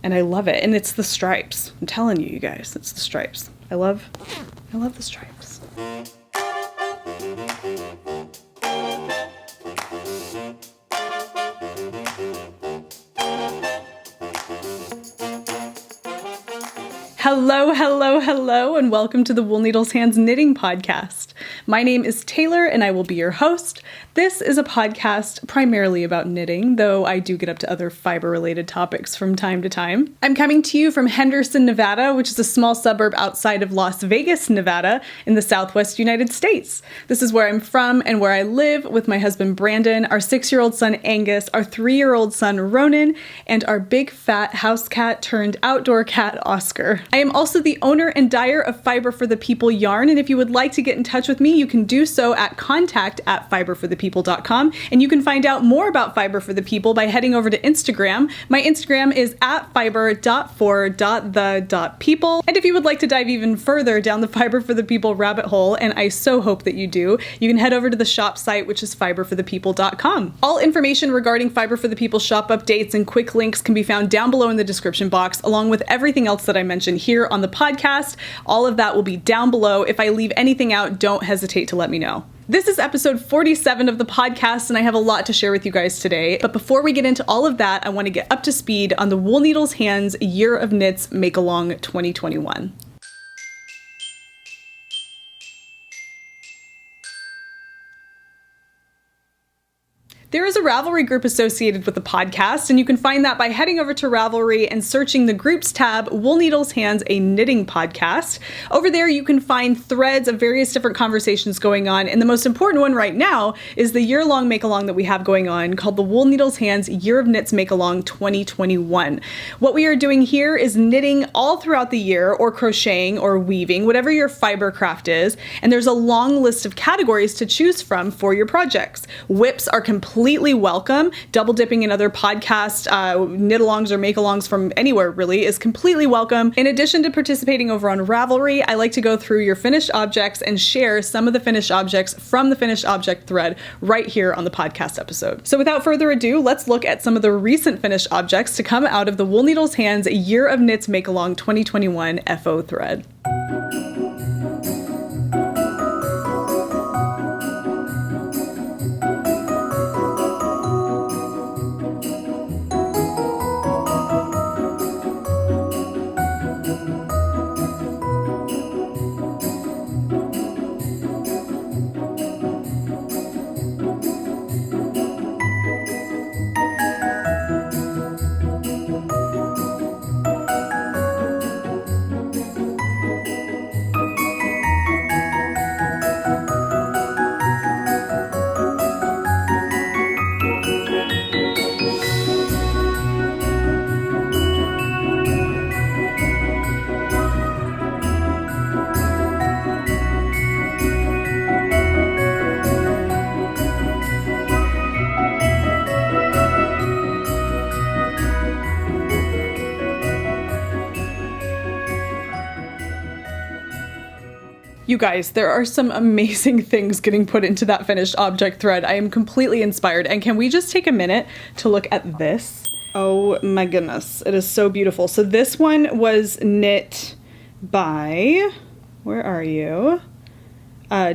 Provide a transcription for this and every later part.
and I love it. And it's the stripes. I'm telling you, you guys, it's the stripes. I love the stripes. Hello, and welcome to the Wool Needles Hands Knitting Podcast. My name is Taylor, and I will be your host. This is a podcast primarily about knitting, though I do get up to other fiber-related topics from time to time. I'm coming to you from Henderson, Nevada, which is a small suburb outside of Las Vegas, Nevada, in the Southwest United States. This is where I'm from and where I live with my husband Brandon, our 6-year-old son Angus, our 3-year-old son Ronan, and our big fat house cat turned outdoor cat Oscar. I am also the owner and dyer of Fiber for the People yarn, and if you would like to get in touch with me, you can do so at contact@fiberforthepeople.com, and you can find out more about Fiber for the People by heading over to Instagram. My Instagram is @fiber.for.the.people, and if you would like to dive even further down the Fiber for the People rabbit hole, and I so hope that you do, you can head over to the shop site, which is fiberforthepeople.com. All information regarding Fiber for the People shop updates and quick links can be found down below in the description box, along with everything else that I mentioned here on the podcast. All of that will be down below. If I leave anything out, don't hesitate to let me know. This is episode 47 of the podcast, and I have a lot to share with you guys today. But before we get into all of that, I want to get up to speed on the Wool Needles Hands Year of Knits Make-Along 2021. There is a Ravelry group associated with the podcast, and you can find that by heading over to Ravelry and searching the groups tab, Wool Needles Hands, a knitting podcast. Over there, you can find threads of various different conversations going on, and the most important one right now is the year-long make-along that we have going on called the Wool Needles Hands Year of Knits Make-Along 2021. What we are doing here is knitting all throughout the year, or crocheting, or weaving, whatever your fiber craft is, and there's a long list of categories to choose from for your projects. Whips are completely welcome. Double dipping in other podcast knit-alongs or make-alongs from anywhere really is completely welcome. In addition to participating over on Ravelry, I like to go through your finished objects and share some of the finished objects from the finished object thread right here on the podcast episode. So without further ado, let's look at some of the recent finished objects to come out of the Wool Needles Hands Year of Knits Make-Along 2021 FO thread. You guys, there are some amazing things getting put into that finished object thread. I am completely inspired. And can we just take a minute to look at this? Oh my goodness, it is so beautiful. So this one was knit by, where are you?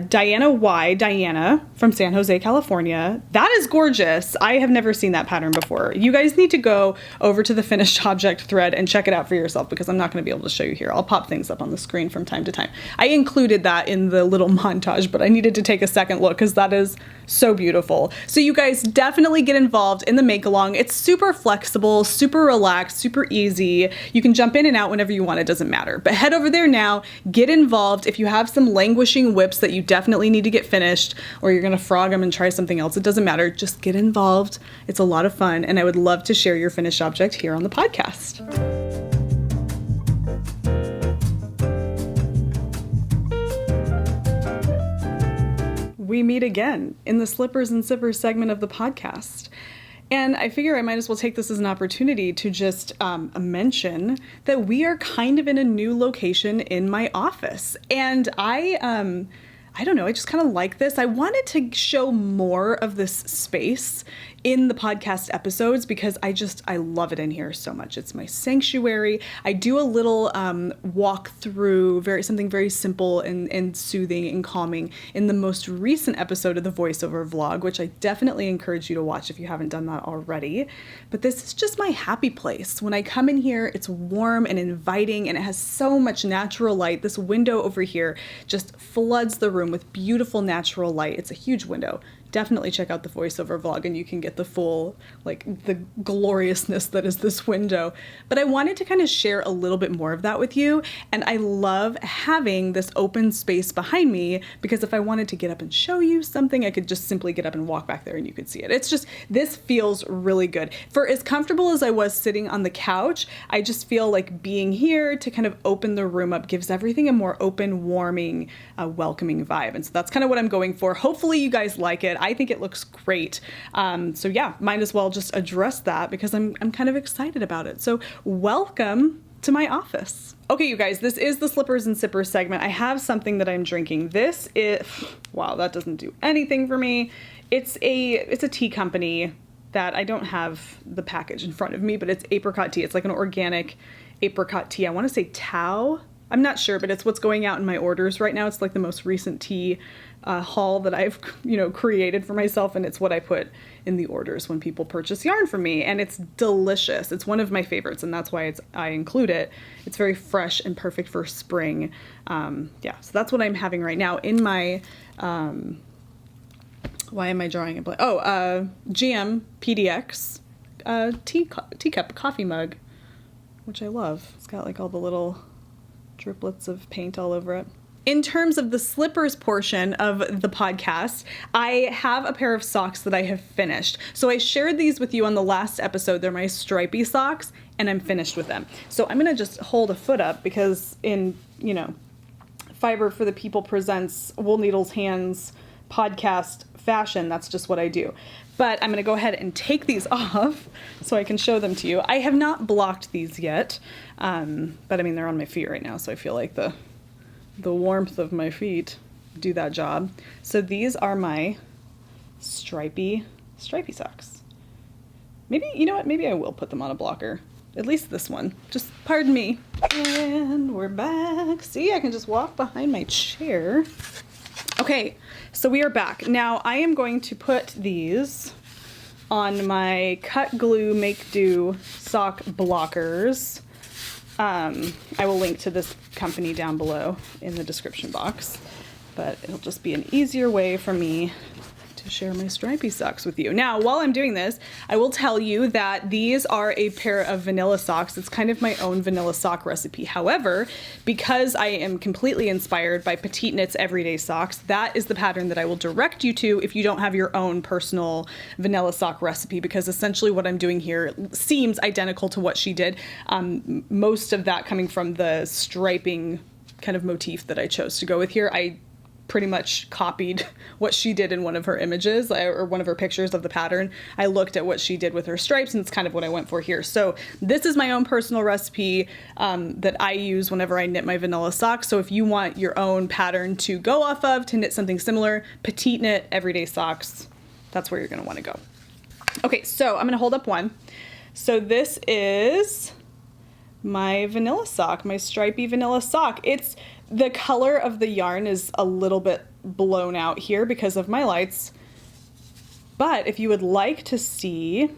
Diana from San Jose, California. That is gorgeous. I have never seen that pattern before. You guys need to go over to the finished object thread and check it out for yourself, because I'm not going to be able to show you here. I'll pop things up on the screen from time to time. I included that in the little montage, but I needed to take a second look because that is so beautiful. So you guys definitely get involved in the make-along. It's super flexible, super relaxed, super easy. You can jump in and out whenever you want. It doesn't matter. But head over there now, get involved. If you have some languishing whips that you definitely need to get finished, or you're going to frog them and try something else, it doesn't matter. Just get involved. It's a lot of fun, and I would love to share your finished object here on the podcast. We meet again in the Slippers and Sippers segment of the podcast. And I figure I might as well take this as an opportunity to just mention that we are kind of in a new location in my office. And I I don't know, I just kind of like this. I wanted to show more of this space in the podcast episodes because I love it in here so much. It's my sanctuary. I do a little walk through something very simple and soothing and calming in the most recent episode of the voiceover vlog, which I definitely encourage you to watch if you haven't done that already. But this is just my happy place. When I come in here, it's warm and inviting and it has so much natural light. This window over here just floods the room with beautiful natural light. It's a huge window. Definitely check out the voiceover vlog and you can get the full, like, the gloriousness that is this window. But I wanted to kind of share a little bit more of that with you. And I love having this open space behind me because if I wanted to get up and show you something, I could just simply get up and walk back there and you could see it. It's just, this feels really good. For as comfortable as I was sitting on the couch, I just feel like being here to kind of open the room up gives everything a more open, warming, welcoming vibe. And so that's kind of what I'm going for. Hopefully you guys like it. I think it looks great. So yeah, might as well just address that because I'm kind of excited about it. So welcome to my office. Okay, you guys, this is the Slippers and Sippers segment. I have something that I'm drinking. This is, wow, that doesn't do anything for me. It's a tea company that I don't have the package in front of me, but it's apricot tea. It's like an organic apricot tea. I want to say Tao. I'm not sure, but it's what's going out in my orders right now. It's like the most recent tea haul that I've, created for myself. And it's what I put in the orders when people purchase yarn from me. And it's delicious. It's one of my favorites. And that's why I include it. It's very fresh and perfect for spring. Yeah, so that's what I'm having right now in my, why am I drawing a blank? GM PDX teacup coffee mug, which I love. It's got like all the little driplets of paint all over it. In terms of the slippers portion of the podcast, I have a pair of socks that I have finished. So I shared these with you on the last episode. They're my stripy socks and I'm finished with them. So I'm going to just hold a foot up because in, Fiber for the People presents Wool Needles Hands podcast fashion, that's just what I do. But I'm going to go ahead and take these off so I can show them to you. I have not blocked these yet, but I mean, they're on my feet right now, so I feel like the warmth of my feet do that job. So these are my stripy socks. Maybe, you know what, maybe I will put them on a blocker. At least this one. Just pardon me. And we're back. See, I can just walk behind my chair. Okay, so we are back. Now I am going to put these on my cut glue make do sock blockers. I will link to this company down below in the description box, but it'll just be an easier way for me to share my stripy socks with you. Now, while I'm doing this, I will tell you that these are a pair of vanilla socks. It's kind of my own vanilla sock recipe. However, because I am completely inspired by Petite Knit's Everyday Socks, that is the pattern that I will direct you to if you don't have your own personal vanilla sock recipe, because essentially what I'm doing here seems identical to what she did. Most of that coming from the striping kind of motif that I chose to go with here. I pretty much copied what she did in one of her images or one of her pictures of the pattern. I looked at what she did with her stripes and it's kind of what I went for here. So this is my own personal recipe that I use whenever I knit my vanilla socks. So if you want your own pattern to go off of to knit something similar, Petite Knit Everyday Socks, that's where you're going to want to go. Okay, so I'm going to hold up one. So this is my vanilla sock, my stripy vanilla sock. The color of the yarn is a little bit blown out here because of my lights. But if you would like to see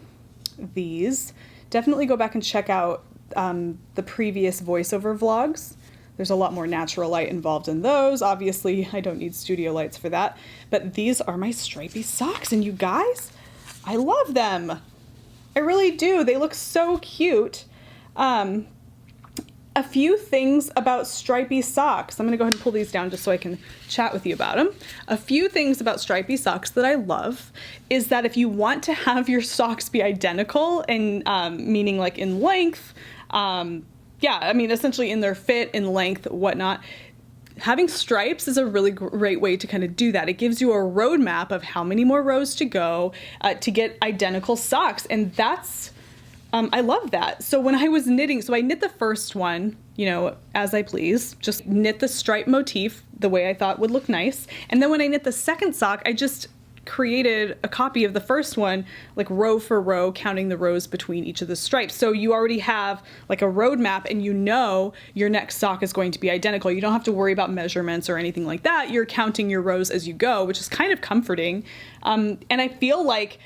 these, definitely go back and check out the previous voiceover vlogs. There's a lot more natural light involved in those. Obviously, I don't need studio lights for that. But these are my stripy socks, and you guys, I love them. I really do. They look so cute. A few things about stripy socks. I'm going to go ahead and pull these down just so I can chat with you about them. A few things about stripy socks that I love is that if you want to have your socks be identical and meaning like in length, essentially in their fit, in length, whatnot, having stripes is a really great way to kind of do that. It gives you a roadmap of how many more rows to go to get identical socks. And that's I love that. So when I was knitting, so I knit the first one, as I please, just knit the stripe motif the way I thought would look nice. And then when I knit the second sock, I just created a copy of the first one, like row for row, counting the rows between each of the stripes. So you already have like a roadmap and your next sock is going to be identical. You don't have to worry about measurements or anything like that. You're counting your rows as you go, which is kind of comforting. And I feel like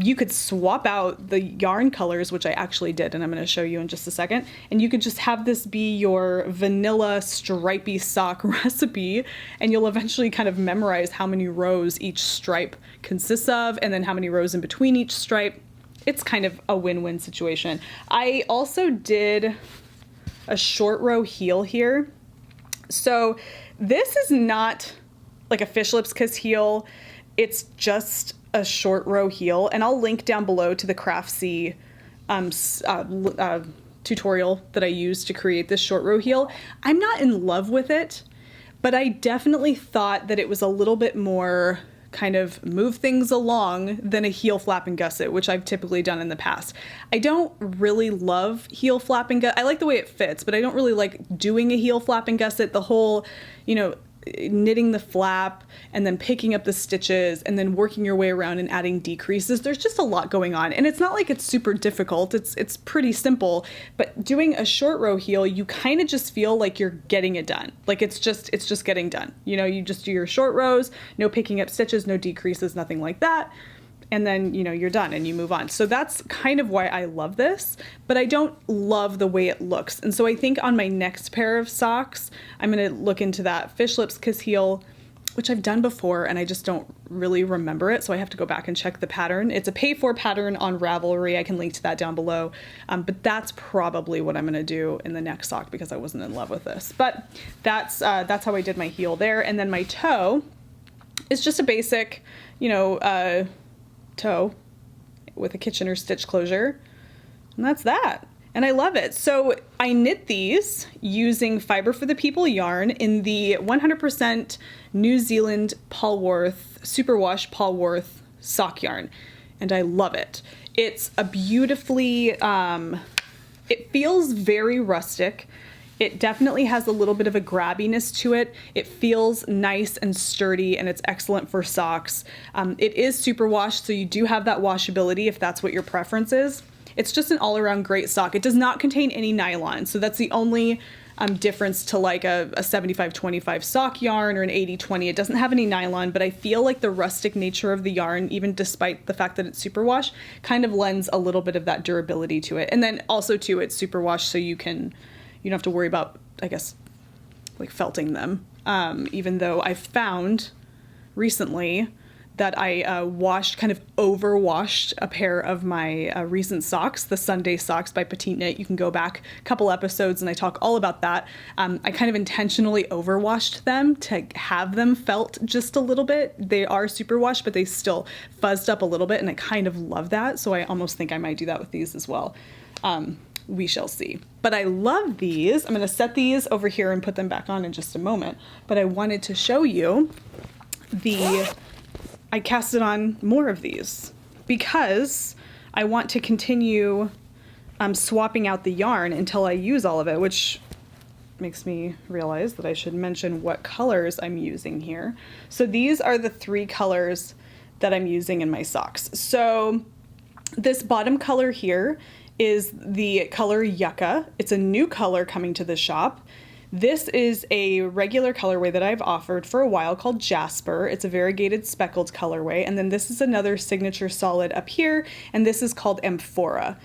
you could swap out the yarn colors, which I actually did, and I'm going to show you in just a second. And you could just have this be your vanilla stripy sock recipe, and you'll eventually kind of memorize how many rows each stripe consists of, and then how many rows in between each stripe. It's kind of a win-win situation. I also did a short row heel here. So this is not like a fish lips kiss heel. It's just a short row heel, and I'll link down below to the Craftsy tutorial that I used to create this short row heel. I'm not in love with it, but I definitely thought that it was a little bit more kind of move things along than a heel flap and gusset, which I've typically done in the past. I don't really love heel flap and gusset. I like the way it fits, but I don't really like doing a heel flap and gusset. The whole, knitting the flap and then picking up the stitches and then working your way around and adding decreases. There's just a lot going on, and it's not like it's super difficult. It's pretty simple, but doing a short row heel, you kind of just feel like you're getting it done. Like it's just getting done. You just do your short rows, no picking up stitches, no decreases, nothing like that. And then, you're done and you move on. So that's kind of why I love this, but I don't love the way it looks. And so I think on my next pair of socks, I'm going to look into that fish lips kiss heel, which I've done before and I just don't really remember it. So I have to go back and check the pattern. It's a pay for pattern on Ravelry. I can link to that down below. But that's probably what I'm going to do in the next sock because I wasn't in love with this. But that's how I did my heel there. And then my toe is just a basic, toe with a Kitchener stitch closure, and that's that. And I love it. So I knit these using Fiber for the People yarn in the 100% New Zealand Polwarth superwash Polwarth sock yarn, and I love it. It's a beautifully it feels very rustic. It definitely has a little bit of a grabbiness to it. It feels nice and sturdy, and it's excellent for socks. It is superwash, so you do have that washability if that's what your preference is. It's just an all-around great sock. It does not contain any nylon, so that's the only difference to like a 75-25 sock yarn or an 80-20. It doesn't have any nylon, but I feel like the rustic nature of the yarn, even despite the fact that it's superwash, kind of lends a little bit of that durability to it. And then also too, it's superwash, so you don't have to worry about, I guess, like felting them. Even though I found recently that I kind of overwashed a pair of my recent socks, the Sunday socks by Petite Knit. You can go back a couple episodes and I talk all about that. I kind of intentionally overwashed them to have them felt just a little bit. They are superwash, but they still fuzzed up a little bit, and I kind of love that. So I almost think I might do that with these as well. We shall see. But I love these. I'm going to set these over here and put them back on in just a moment. But I wanted to show you I casted on more of these because I want to continue swapping out the yarn until I use all of it, which makes me realize that I should mention what colors I'm using here. So these are the 3 colors that I'm using in my socks. So this bottom color here is the color Yucca. It's a new color coming to the shop. This is a regular colorway that I've offered for a while called Jasper. It's a variegated speckled colorway. And then this is another signature solid up here, and this is called Amphora.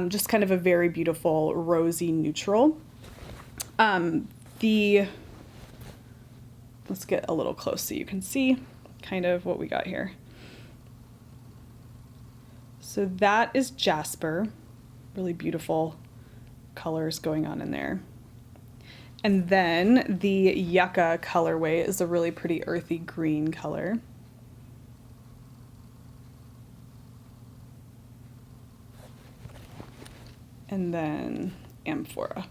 Just kind of a very beautiful rosy neutral. Let's get a little close so you can see kind of what we got here. So that is Jasper. Really beautiful colors going on in there. And then the Yucca colorway is a really pretty earthy green color. And then Amphora.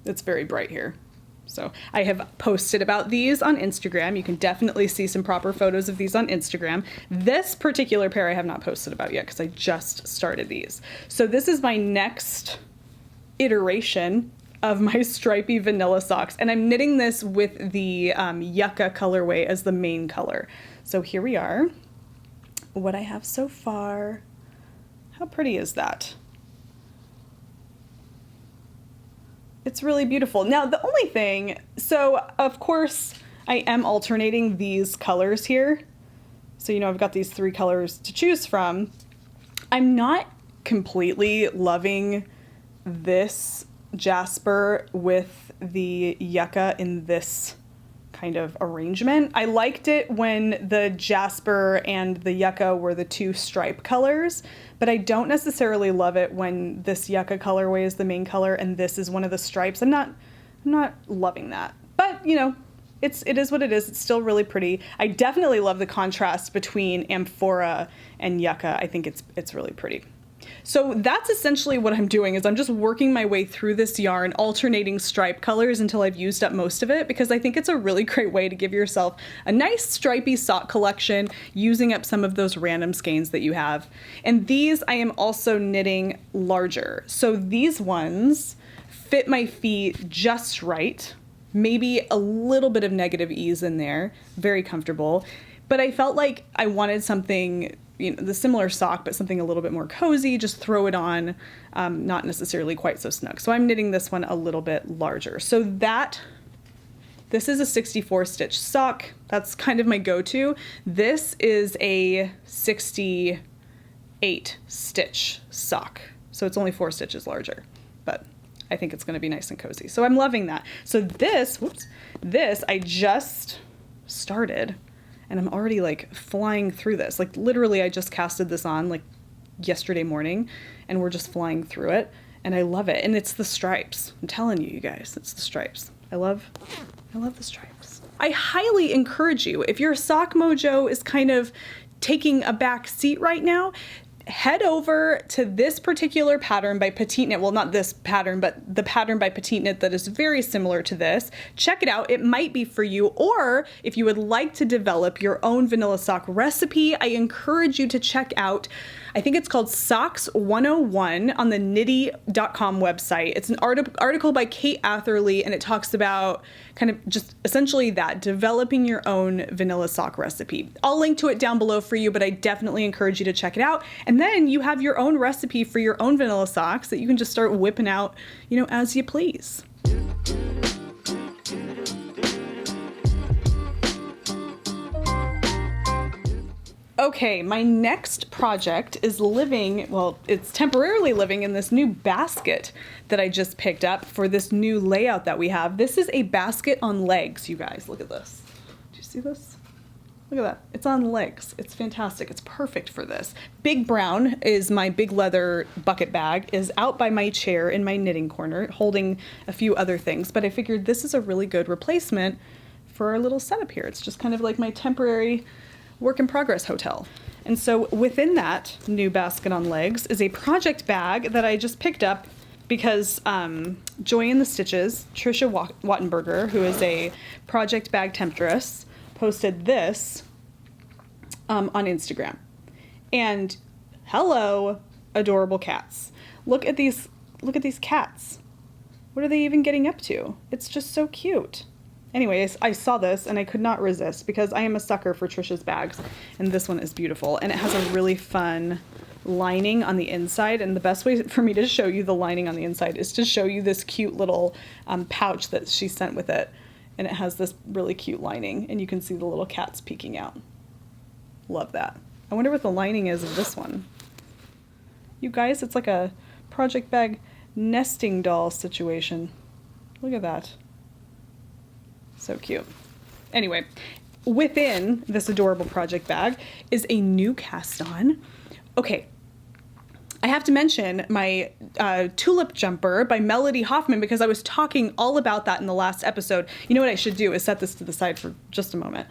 It's very bright here. So I have posted about these on Instagram. You can definitely see some proper photos of these on Instagram. This particular pair I have not posted about yet because I just started these. So this is my next iteration of my stripy vanilla socks, and I'm knitting this with the Yucca colorway as the main color. So here we are. What I have so far. How pretty is that? It's really beautiful. Now, the only thing, so of course I am alternating these colors here. So, you know, I've got these 3 colors to choose from. I'm not completely loving this jasper with the yucca in this kind of arrangement. I liked it when the jasper and the yucca were the 2 stripe colors, but I don't necessarily love it when this yucca colorway is the main color and this is one of the stripes. I'm not loving that. But, you know, it is what it is. It's still really pretty. I definitely love the contrast between amphora and yucca. I think it's really pretty. So that's essentially what I'm doing, is I'm just working my way through this yarn, alternating stripe colors until I've used up most of it, because I think it's a really great way to give yourself a nice stripy sock collection, using up some of those random skeins that you have. And these I am also knitting larger. So these ones fit my feet just right, maybe a little bit of negative ease in there, very comfortable. But I felt like I wanted something, you know, the similar sock, but something a little bit more cozy, just throw it on, not necessarily quite so snug. So I'm knitting this one a little bit larger. So this is a 64 stitch sock. That's kind of my go-to. This is a 68 stitch sock. So it's only 4 stitches larger, but I think it's gonna be nice and cozy. So I'm loving that. So this I just started, and I'm already like flying through this. Like literally I just casted this on like yesterday morning, and we're just flying through it, and I love it. And it's the stripes. I'm telling you, you guys, it's the stripes. I love the stripes. I highly encourage you, if your sock mojo is kind of taking a back seat right now, head over to this particular pattern by Petite Knit. Well, not this pattern, but the pattern by Petite Knit that is very similar to this. Check it out. It might be for you. Or if you would like to develop your own vanilla sock recipe, I encourage you to check out, I think it's called Socks 101 on the knitty.com website. It's an article by Kate Atherley, and it talks about kind of just essentially that, developing your own vanilla sock recipe. I'll link to it down below for you, but I definitely encourage you to check it out. And then you have your own recipe for your own vanilla socks that you can just start whipping out, you know, as you please. Okay, my next project is living, well, it's temporarily living in this new basket that I just picked up for this new layout that we have. This is a basket on legs, you guys. Look at this. Do you see this? Look at that. It's on legs. It's fantastic. It's perfect for this. Big Brown is my big leather bucket bag, is out by my chair in my knitting corner, holding a few other things, but I figured this is a really good replacement for our little setup here. It's just kind of like my temporary work in progress hotel. And so within that new basket on legs is a project bag that I just picked up because Joy in the Stitches, Trisha Wattenberger, who is a project bag temptress, posted this on Instagram. And hello, adorable cats. Look at these cats. What are they even getting up to? It's just so cute. Anyways, I saw this and I could not resist because I am a sucker for Trisha's bags, and this one is beautiful, and it has a really fun lining on the inside. And the best way for me to show you the lining on the inside is to show you this cute little pouch that she sent with it, and it has this really cute lining, and you can see the little cats peeking out. Love that. I wonder what the lining is of this one. You guys, it's like a project bag nesting doll situation. Look at that. So cute. Anyway, within this adorable project bag is a new cast on. Okay, I have to mention my tulip jumper by Melody Hoffman, because I was talking all about that in the last episode. You know what I should do is set this to the side for just a moment.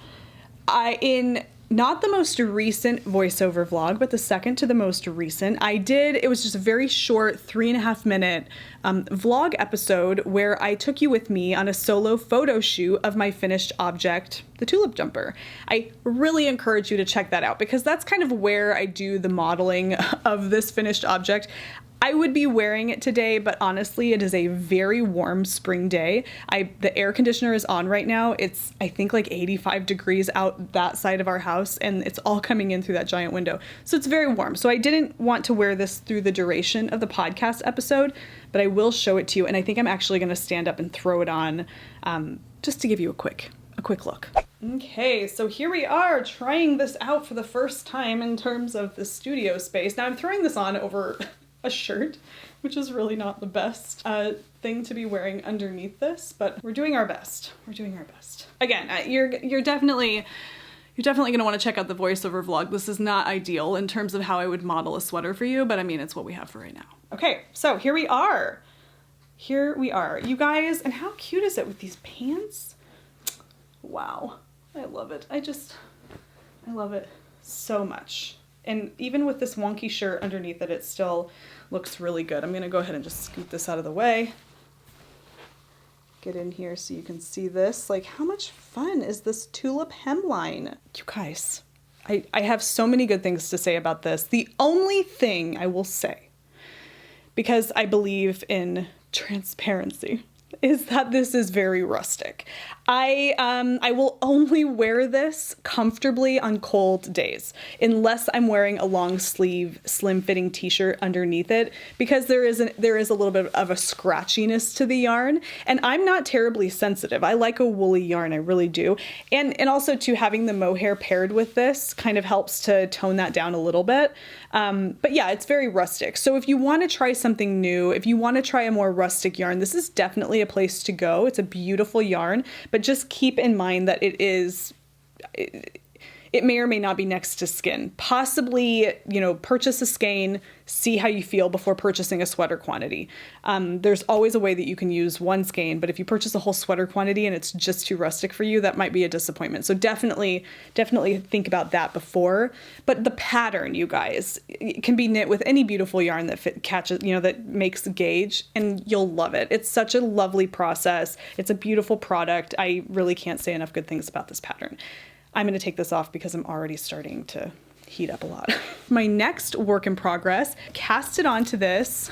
In not the most recent voiceover vlog, but the second to the most recent. It was just a very short 3.5 minute vlog episode where I took you with me on a solo photo shoot of my finished object, the tulip jumper. I really encourage you to check that out because that's kind of where I do the modeling of this finished object. I would be wearing it today, but honestly, it is a very warm spring day. The air conditioner is on right now. It's, I think, like 85 degrees out that side of our house, and it's all coming in through that giant window. So it's very warm. So I didn't want to wear this through the duration of the podcast episode, but I will show it to you. And I think I'm actually going to stand up and throw it on just to give you a quick look. Okay, so here we are trying this out for the first time in terms of the studio space. Now I'm throwing this on over a shirt, which is really not the best thing to be wearing underneath this, but we're doing our best. We're doing our best. Again, you're definitely gonna want to check out the voiceover vlog. This is not ideal in terms of how I would model a sweater for you, but I mean, it's what we have for right now. Okay, so here we are. Here we are, you guys, and how cute is it with these pants? Wow, I love it. I love it so much. And even with this wonky shirt underneath it, it still looks really good. I'm gonna go ahead and just scoot this out of the way. Get in here so you can see this. Like, how much fun is this tulip hemline? You guys, I have so many good things to say about this. The only thing I will say, because I believe in transparency, is that this is very rustic. I will only wear this comfortably on cold days, unless I'm wearing a long sleeve, slim fitting t-shirt underneath it, because there is a little bit of a scratchiness to the yarn, and I'm not terribly sensitive. I like a woolly yarn, I really do. And also too, having the mohair paired with this kind of helps to tone that down a little bit. But yeah, it's very rustic. So if you want to try something new, if you want to try a more rustic yarn, this is definitely a place to go. It's a beautiful yarn, but just keep in mind that it may or may not be next to skin. Possibly, purchase a skein, see how you feel before purchasing a sweater quantity. There's always a way that you can use one skein, but if you purchase a whole sweater quantity and it's just too rustic for you, that might be a disappointment. So definitely think about that before. But the pattern, you guys, it can be knit with any beautiful yarn that catches, that makes gauge, and you'll love it. It's such a lovely process. It's a beautiful product. I really can't say enough good things about this pattern. I'm going to take this off because I'm already starting to heat up a lot. My next work in progress, casted onto this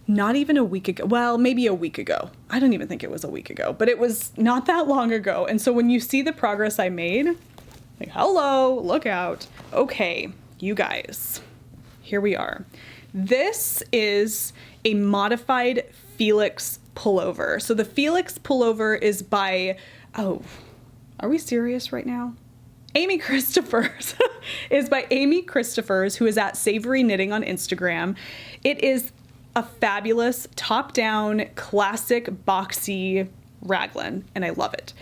not even a week ago. Well, maybe a week ago. I don't even think it was a week ago, but it was not that long ago. And so when you see the progress I made, like, hello, look out. Okay, you guys, here we are. This is a modified Felix pullover. So the Felix pullover is by, are we serious right now? Amy Christophers is by Amy Christophers, who is at Savory Knitting on Instagram. It is a fabulous top-down, classic, boxy raglan, and I love it.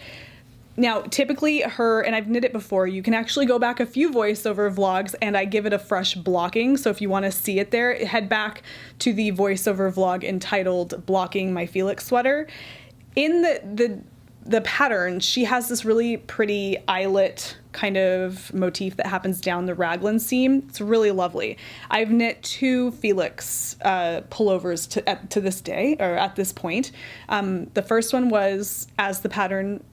Now, typically and I've knit it before, you can actually go back a few voiceover vlogs and I give it a fresh blocking. So if you want to see it there, head back to the voiceover vlog entitled Blocking My Felix Sweater. In the pattern, she has this really pretty eyelet kind of motif that happens down the raglan seam. It's really lovely. I've knit 2 Felix pullovers to this day, or at this point. The first one was as the pattern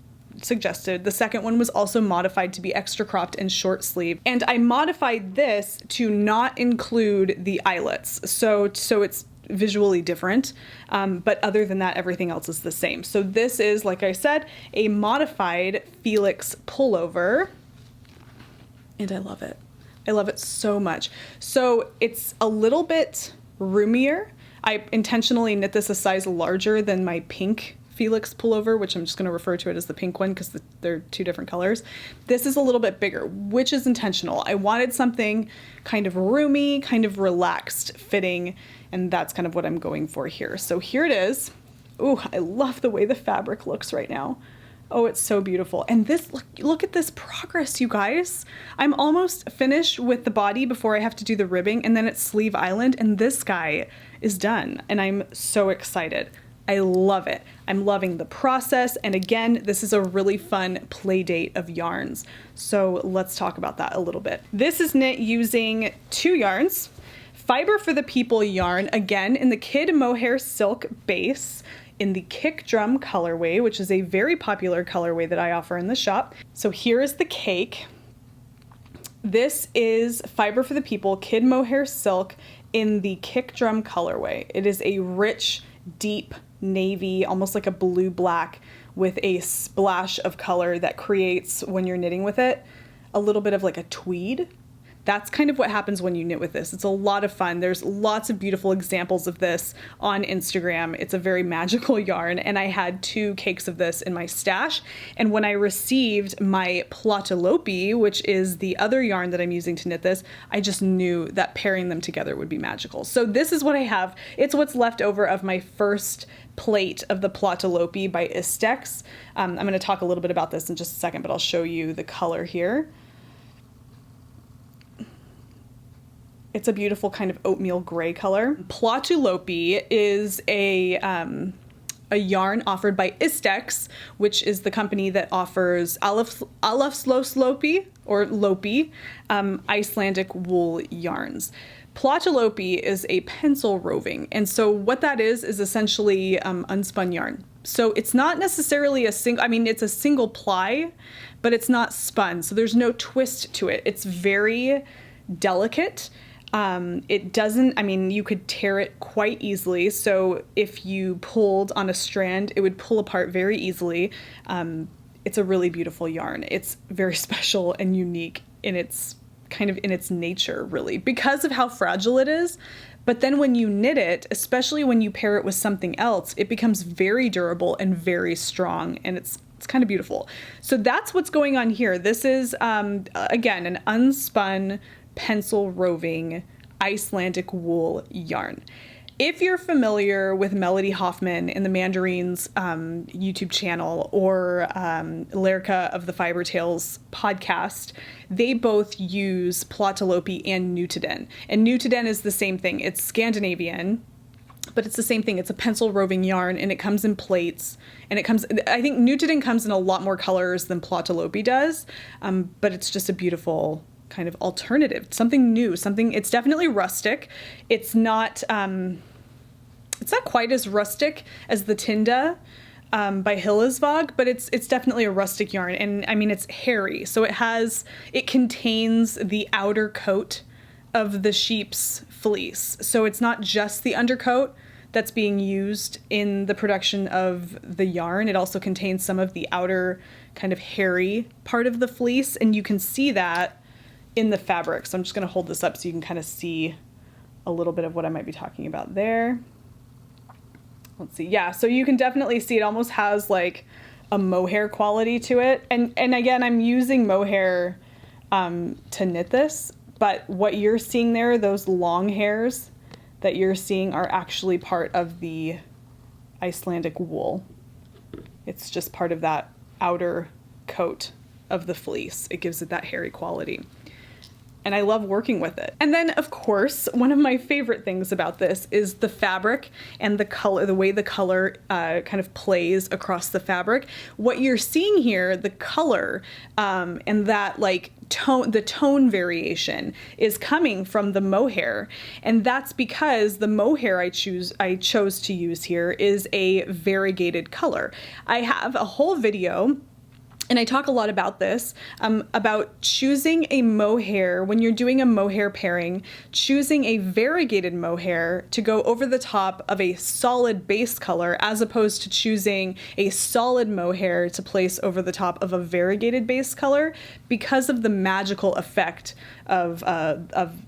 suggested. The second one was also modified to be extra cropped and short sleeve. And I modified this to not include the eyelets. So it's visually different, but other than that, everything else is the same. So this is, like I said, a modified Felix pullover, and I love it. I love it so much. So it's a little bit roomier. I intentionally knit this a size larger than my pink Felix pullover, which I'm just going to refer to it as the pink one because they're 2 different colors. This is a little bit bigger, which is intentional. I wanted something kind of roomy, kind of relaxed fitting, and that's kind of what I'm going for here. So here it is. Ooh, I love the way the fabric looks right now. Oh, it's so beautiful. And this, look at this progress, you guys. I'm almost finished with the body before I have to do the ribbing, and then it's sleeve island, and this guy is done, and I'm so excited. I love it. I'm loving the process. And again, this is a really fun play date of yarns. So let's talk about that a little bit. This is knit using 2 yarns. Fiber for the People yarn, again, in the Kid Mohair Silk base, in the Kick Drum colorway, which is a very popular colorway that I offer in the shop. So here is the cake. This is Fiber for the People Kid Mohair Silk in the Kick Drum colorway. It is a rich, deep navy, almost like a blue-black, with a splash of color that creates, when you're knitting with it, a little bit of like a tweed. That's kind of what happens when you knit with this. It's a lot of fun. There's lots of beautiful examples of this on Instagram. It's a very magical yarn, and I had 2 cakes of this in my stash. And when I received my Plötulopi, which is the other yarn that I'm using to knit this, I just knew that pairing them together would be magical. So this is what I have. It's what's left over of my first plate of the Plötulopi by Istex. I'm going to talk a little bit about this in just a second, but I'll show you the color here. It's a beautiful kind of oatmeal gray color. Plötulopi is a yarn offered by Istex, which is the company that offers Alafsloslopi or Lopi, Icelandic wool yarns. Plötulopi is a pencil roving, and so what that is essentially unspun yarn. So it's not necessarily a single, I mean, it's a single ply, but it's not spun, so there's no twist to it. It's very delicate. It doesn't, I mean, you could tear it quite easily. So if you pulled on a strand, it would pull apart very easily. It's a really beautiful yarn. It's very special and unique in its kind of in its nature, really, because of how fragile it is. But then when you knit it, especially when you pair it with something else, it becomes very durable and very strong, and it's kind of beautiful. So that's what's going on here. This is, again, an unspun pencil roving Icelandic wool yarn. If you're familiar with Melody Hoffman in the Mandarins YouTube channel or Lerka of the Fiber Tales podcast, they both use Plötulopi and Nutiden. And Nutiden is the same thing. It's Scandinavian, but it's the same thing. It's a pencil roving yarn, and it comes in plates. And it comes, I think Nutiden comes in a lot more colors than Plötulopi does, but it's just a beautiful kind of alternative, something new, something, it's definitely rustic. It's not quite as rustic as the Tinda by Hillesvåg, but it's definitely a rustic yarn. And I mean, it's hairy. So it contains the outer coat of the sheep's fleece. So it's not just the undercoat that's being used in the production of the yarn. It also contains some of the outer kind of hairy part of the fleece. And you can see that in the fabric. So I'm just going to hold this up so you can kind of see a little bit of what I might be talking about there. Let's see. Yeah, so you can definitely see it almost has like a mohair quality to it. And again, I'm using mohair to knit this, but what you're seeing there, those long hairs that you're seeing, are actually part of the Icelandic wool. It's just part of that outer coat of the fleece. It gives it that hairy quality. And I love working with it. And then, of course, one of my favorite things about this is the fabric and the color, the way the color kind of plays across the fabric. What you're seeing here, the color and that like tone, the tone variation is coming from the mohair. And that's because the mohair I chose to use here is a variegated color. I have a whole video, and I talk a lot about this, about choosing a mohair, when you're doing a mohair pairing, choosing a variegated mohair to go over the top of a solid base color, as opposed to choosing a solid mohair to place over the top of a variegated base color, because of the magical effect of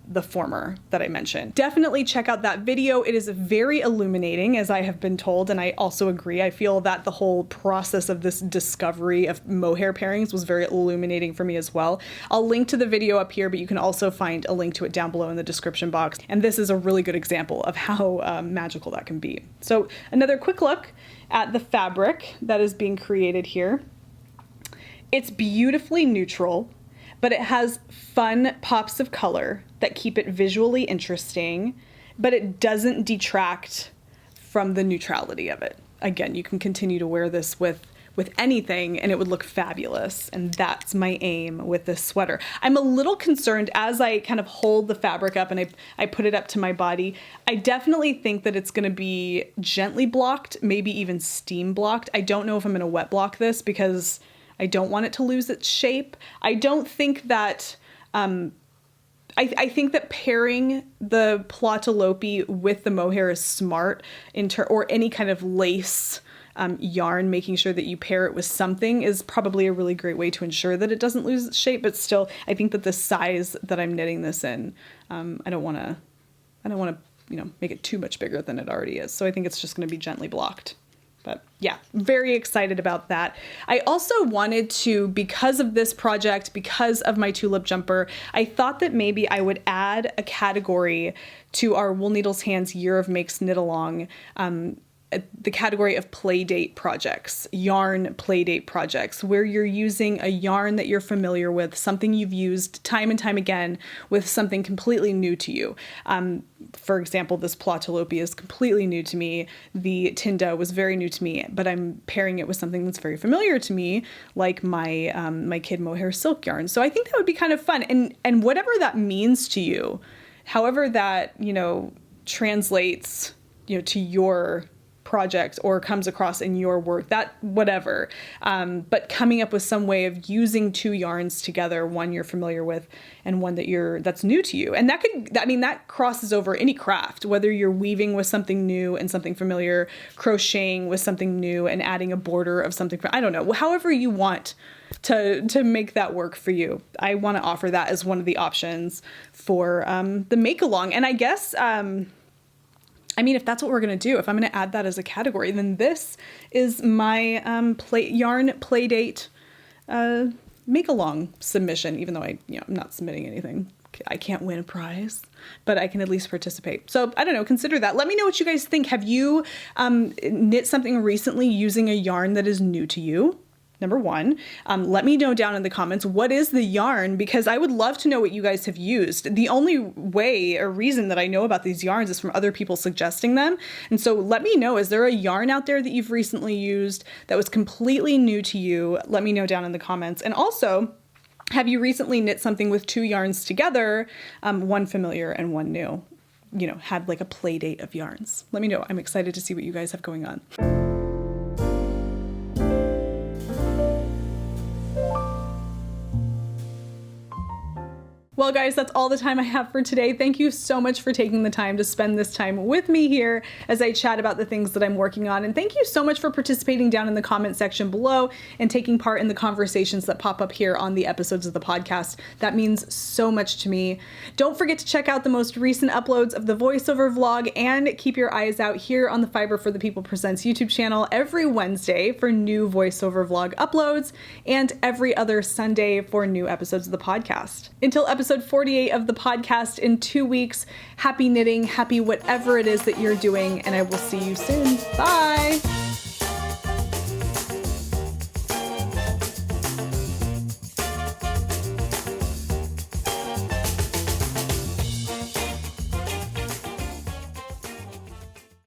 the former that I mentioned. Definitely check out that video. It is very illuminating, as I have been told, and I also agree. I feel that the whole process of this discovery of mohair pairings was very illuminating for me as well. I'll link to the video up here, but you can also find a link to it down below in the description box. And this is a really good example of how magical that can be. So another quick look at the fabric that is being created here. It's beautifully neutral, but it has fun pops of color that keep it visually interesting, but it doesn't detract from the neutrality of it. again, you can continue to wear this with anything and it would look fabulous. And that's my aim with this sweater. I'm a little concerned as I kind of hold the fabric up and I put it up to my body. I definitely think that it's going to be gently blocked, maybe even steam blocked. I don't know if I'm going to wet block this because I don't want it to lose its shape. I don't think that, I think that pairing the Plötulopi with the mohair is smart or any kind of lace yarn, making sure that you pair it with something is probably a really great way to ensure that it doesn't lose its shape. But still, I think that the size that I'm knitting this in, I don't want to, make it too much bigger than it already is. So I think it's just going to be gently blocked. But yeah, very excited about that. I also wanted to, because of this project, because of my tulip jumper, I thought that maybe I would add a category to our Wool Needles Hands Year of Makes Knit Along, the category of playdate projects, yarn playdate projects, where you're using a yarn that you're familiar with, something you've used time and time again with something completely new to you. For example, this Plötulopi is completely new to me. The Tinda was very new to me, but I'm pairing it with something that's very familiar to me, like my my kid mohair silk yarn. So I think that would be kind of fun. And whatever that means to you, however that, translates, to your project or comes across in your work, that whatever, but coming up with some way of using two yarns together, one you're familiar with and one that's new to you. And that crosses over any craft, whether you're weaving with something new and something familiar, crocheting with something new and adding a border of something, I don't know, however you want to make that work for you. I want to offer that as one of the options for the make along. And I guess if that's what we're going to do, if I'm going to add that as a category, then this is my yarn playdate make-along submission, even though I'm not submitting anything. I can't win a prize, but I can at least participate. So I don't know, consider that. Let me know what you guys think. Have you knit something recently using a yarn that is new to you? Number one, let me know down in the comments, what is the yarn? Because I would love to know what you guys have used. The only way or reason that I know about these yarns is from other people suggesting them. And so let me know, is there a yarn out there that you've recently used that was completely new to you? Let me know down in the comments. And also, have you recently knit something with two yarns together, one familiar and one new? Had like a play date of yarns. Let me know. I'm excited to see what you guys have going on. Well, guys, that's all the time I have for today. Thank you so much for taking the time to spend this time with me here as I chat about the things that I'm working on. And thank you so much for participating down in the comment section below and taking part in the conversations that pop up here on the episodes of the podcast. That means so much to me. Don't forget to check out the most recent uploads of the voiceover vlog and keep your eyes out here on the Fiber for the People Presents YouTube channel every Wednesday for new voiceover vlog uploads and every other Sunday for new episodes of the podcast. Until episode 48 of the podcast in 2 weeks. Happy knitting, happy whatever it is that you're doing, and I will see you soon. Bye!